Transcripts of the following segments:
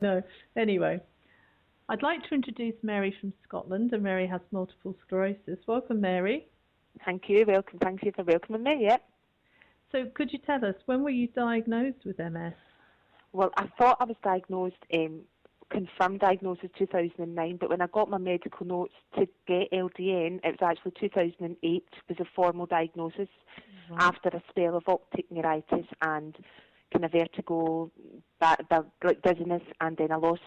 No. Anyway, I'd like to introduce Mary from Scotland, and Mary has multiple sclerosis. Welcome, Mary. Thank you. Welcome. Thank you for welcoming me. Yeah. So, could you tell us when were you diagnosed with MS? Well, I thought I was diagnosed, confirmed diagnosis 2009, but when I got my medical notes to get LDN, it was actually 2008 was a formal diagnosis Right. after a spell of optic neuritis and kind of vertigo, like dizziness, and then I lost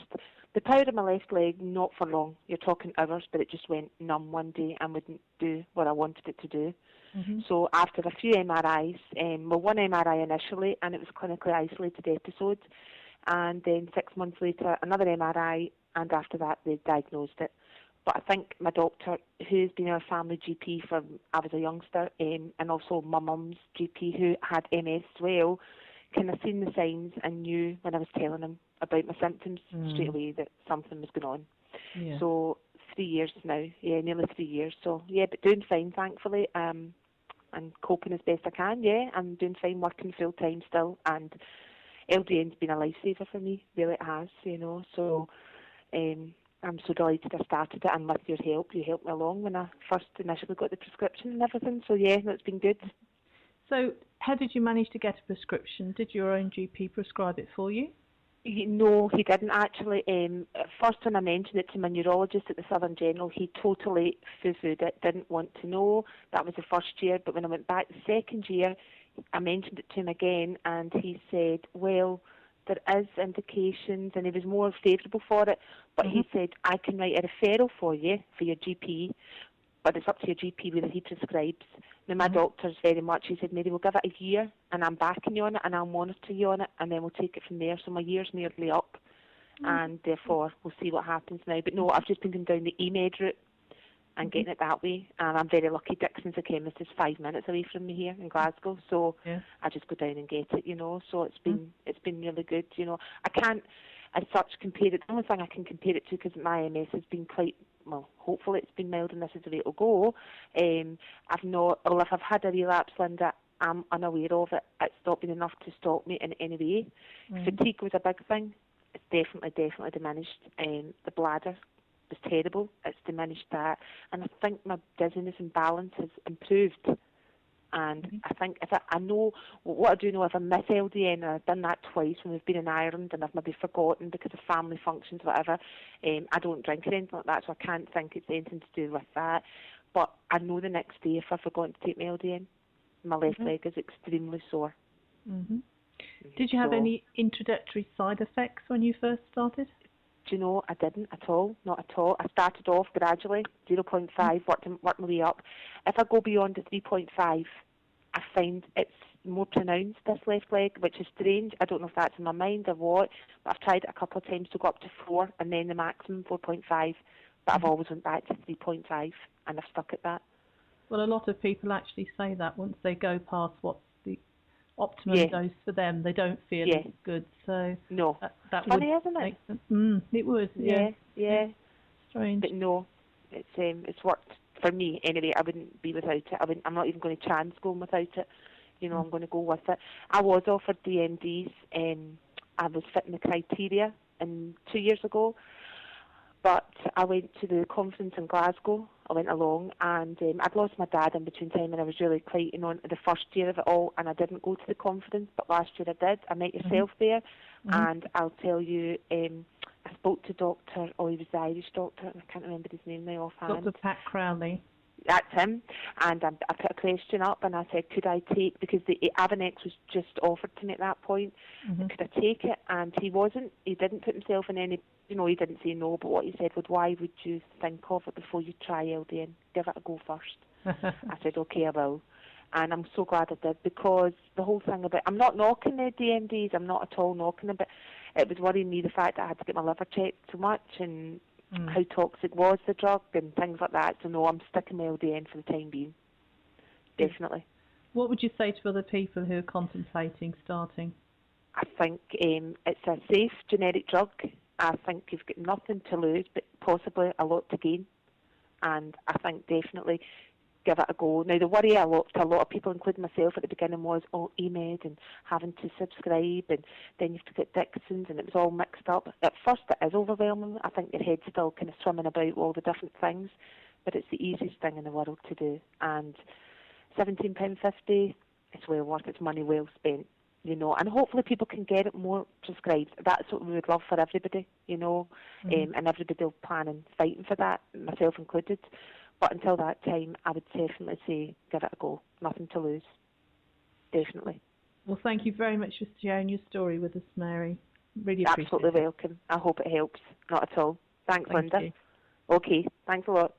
the power of my left leg, not for long. You're talking hours, but it just went numb one day and wouldn't do what I wanted it to do. Mhm. So after a few MRIs, one MRI initially, and it was a clinically isolated episode, and then 6 months later another MRI, and after that they diagnosed it. But I think my doctor, who's been our family GP from I was a youngster, and also my mum's GP who had MS as well, kind of seen the signs and knew when I was telling him about my symptoms straight away that something was going on. Yeah. So 3 years now, yeah, nearly 3 years. So yeah, but doing fine, thankfully. And coping as best I can, yeah. I'm doing fine, working full time still, and LDN's been a lifesaver for me, really it has, So I'm so delighted I started it, and with your help, you helped me along when I first initially got the prescription and everything, so yeah, that's been good. So, how did you manage to get a prescription? Did your own GP prescribe it for you? No, he didn't actually. At first, when I mentioned it to my neurologist at the Southern General, he totally foo-fooed it, didn't want to know. That was the first year, but when I went back the second year, I mentioned it to him again, and he said, well, there is indications, and he was more favourable for it, but he said, I can write a referral for you, for your GP, but it's up to your GP whether he prescribes. Now, my doctor's very much, he said, Mary, we'll give it a year, and I'm backing you on it, and I'll monitor you on it, and then we'll take it from there. So my year's nearly up, and therefore we'll see what happens now. But no, I've just been going down the eMed route and getting it that way, and I'm very lucky. Dixon's a chemist is 5 minutes away from me here in Glasgow, so I just go down and get it, So it's been really good, I can't as such compare it. The only thing I can compare it to, because my MS has been quite, well, hopefully it's been mild and this is the way it'll go. I've not, well, if I've had a relapse, Linda, I'm unaware of it. It's not been enough to stop me in any way. Fatigue was a big thing. It's definitely diminished. The bladder was terrible. It's diminished that. And I think my dizziness and balance has improved. And I think I know what I do know, if I miss LDN, and I've done that twice when we've been in Ireland and I've maybe forgotten because of family functions, whatever. I don't drink or anything like that, so I can't think it's anything to do with that. But I know the next day if I've forgotten to take my LDN, my left leg is extremely sore. Did you have any introductory side effects when you first started? Do you know, I didn't at all, not at all. I started off gradually, 0.5, worked my way up. If I go beyond the 3.5, I find it's more pronounced, this left leg, which is strange. I don't know if that's in my mind or what, but I've tried it a couple of times to go up to 4 and then the maximum 4.5, but I've always went back to 3.5 and I've stuck at that. Well, a lot of people actually say that once they go past what's the optimum dose for them, they don't feel as good. So no, that funny, would isn't it? Make sense. It would. Yeah. Strange. But no, it's worked for me anyway. I wouldn't be without it. I'm not even going to chance going without it. I'm going to go with it. I was offered DMDs. I was fitting the criteria 2 years ago, but I went to the conference in Glasgow. I went along, and I'd lost my dad in between time, and I was really quite, the first year of it all, and I didn't go to the conference, but last year I did. I met yourself there, and I'll tell you, I spoke to Dr. Oh, he was the Irish doctor, and I can't remember his name now offhand. Dr. Pat Crowley. That's him. And I put a question up, and I said, could I take, because the Avonex was just offered to me at that point, could I take it? And he didn't put himself in any, he didn't say no, but what he said was, why would you think of it before you try LDN? Give it a go first. I said, okay, I will. And I'm so glad I did, because the whole thing about, I'm not knocking the DMDs, I'm not at all knocking them, but it was worrying me the fact that I had to get my liver checked so much, and how toxic was the drug and things like that. So no, I'm sticking my LDN for the time being. Definitely. What would you say to other people who are contemplating starting? I think it's a safe generic drug. I think you've got nothing to lose, but possibly a lot to gain. And I think definitely give it a go. Now, the worry to a lot of people, including myself at the beginning, was, EMED and having to subscribe, and then you have to get Dixons, and it was all mixed up. At first, it is overwhelming. I think your head's still kind of swimming about with all the different things, but it's the easiest thing in the world to do. And £17.50, it's well worth it. It's money well spent, and hopefully people can get it more prescribed. That's what we would love for everybody, and everybody will plan and fighting for that, myself included. But until that time, I would definitely say give it a go. Nothing to lose. Definitely. Well, thank you very much for sharing your story with us, Mary. Really appreciate it. Absolutely welcome. I hope it helps. Not at all. Thanks, Thank Linda. you. Okay, thanks a lot.